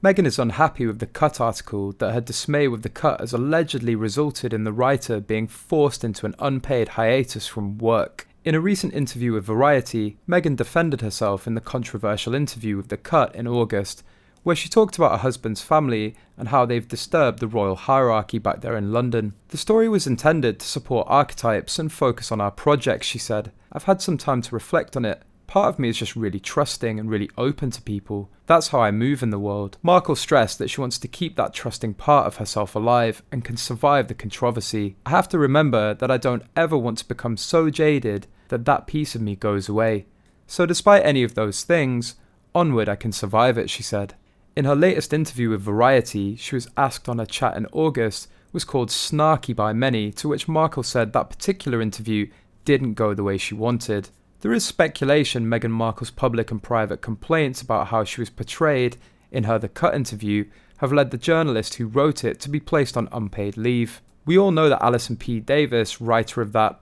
Meghan is unhappy with the Cut article that her dismay with the Cut has allegedly resulted in the writer being forced into an unpaid hiatus from work. In a recent interview with Variety, Meghan defended herself in the controversial interview with the Cut in August, where she talked about her husband's family and how they've disturbed the royal hierarchy back there in London. The story was intended to support archetypes and focus on our project, she said. I've had some time to reflect on it. Part of me is just really trusting and really open to people. That's how I move in the world. Markle stressed that she wants to keep that trusting part of herself alive and can survive the controversy. I have to remember that I don't ever want to become so jaded that that piece of me goes away. So despite any of those things, onward I can survive it, she said. In her latest interview with Variety, she was asked on a chat in August was called snarky by many, to which Markle said that particular interview didn't go the way she wanted. There is speculation Meghan Markle's public and private complaints about how she was portrayed in her The Cut interview have led the journalist who wrote it to be placed on unpaid leave. We all know that Allison P. Davis, writer of that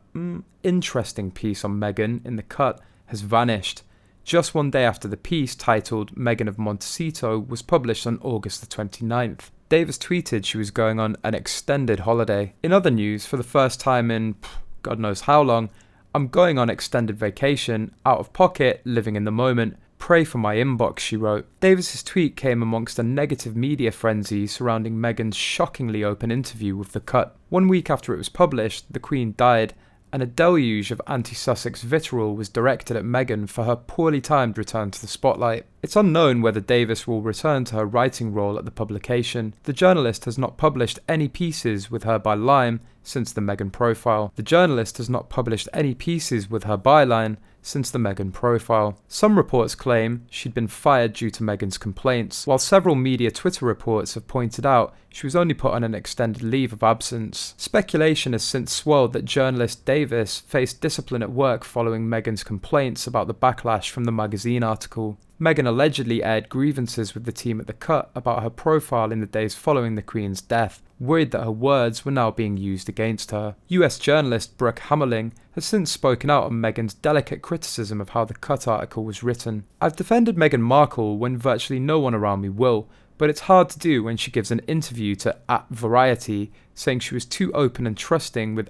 interesting piece on Meghan in The Cut, has vanished, just one day after the piece titled Meghan of Montecito was published on August the 29th. Davis tweeted she was going on an extended holiday. In other news, for the first time in God knows how long, I'm going on extended vacation, out of pocket, living in the moment. Pray for my inbox, she wrote. Davis's tweet came amongst a negative media frenzy surrounding Meghan's shockingly open interview with The Cut. 1 week after it was published, the Queen died, and a deluge of anti-Sussex vitriol was directed at Meghan for her poorly timed return to the spotlight. It's unknown whether Davis will return to her writing role at the publication. The journalist has not published any pieces with her by Lime since the Meghan profile. Some reports claim she'd been fired due to Meghan's complaints, while several media Twitter reports have pointed out she was only put on an extended leave of absence. Speculation has since swirled that journalist Davis faced discipline at work following Meghan's complaints about the backlash from the magazine article. Meghan allegedly aired grievances with the team at The Cut about her profile in the days following the Queen's death, worried that her words were now being used against her. US journalist Brooke Hammerling has since spoken out on Meghan's delicate criticism of how the Cut article was written. I've defended Meghan Markle when virtually no one around me will, but it's hard to do when she gives an interview to @Variety saying she was too open and trusting with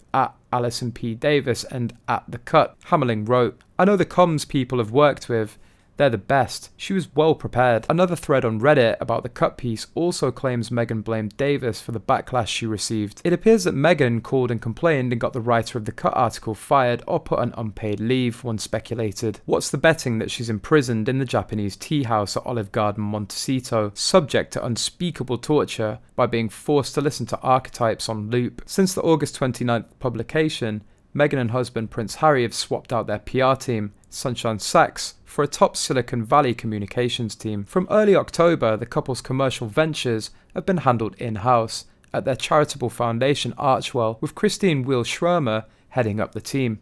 @Allison P. Davis and @The Cut. Hammerling wrote, I know the comms people have worked with. They're the best. She was well prepared. Another thread on Reddit about the Cut piece also claims Meghan blamed Davis for the backlash she received. It appears that Meghan called and complained and got the writer of the Cut article fired or put on unpaid leave, one speculated. What's the betting that she's imprisoned in the Japanese tea house at Olive Garden, Montecito, subject to unspeakable torture by being forced to listen to archetypes on loop? Since the August 29th publication, Meghan and husband Prince Harry have swapped out their PR team, Sunshine Sachs, for a top Silicon Valley communications team. From early October, the couple's commercial ventures have been handled in-house at their charitable foundation Archwell, with Christine Wheel-Schirmer heading up the team.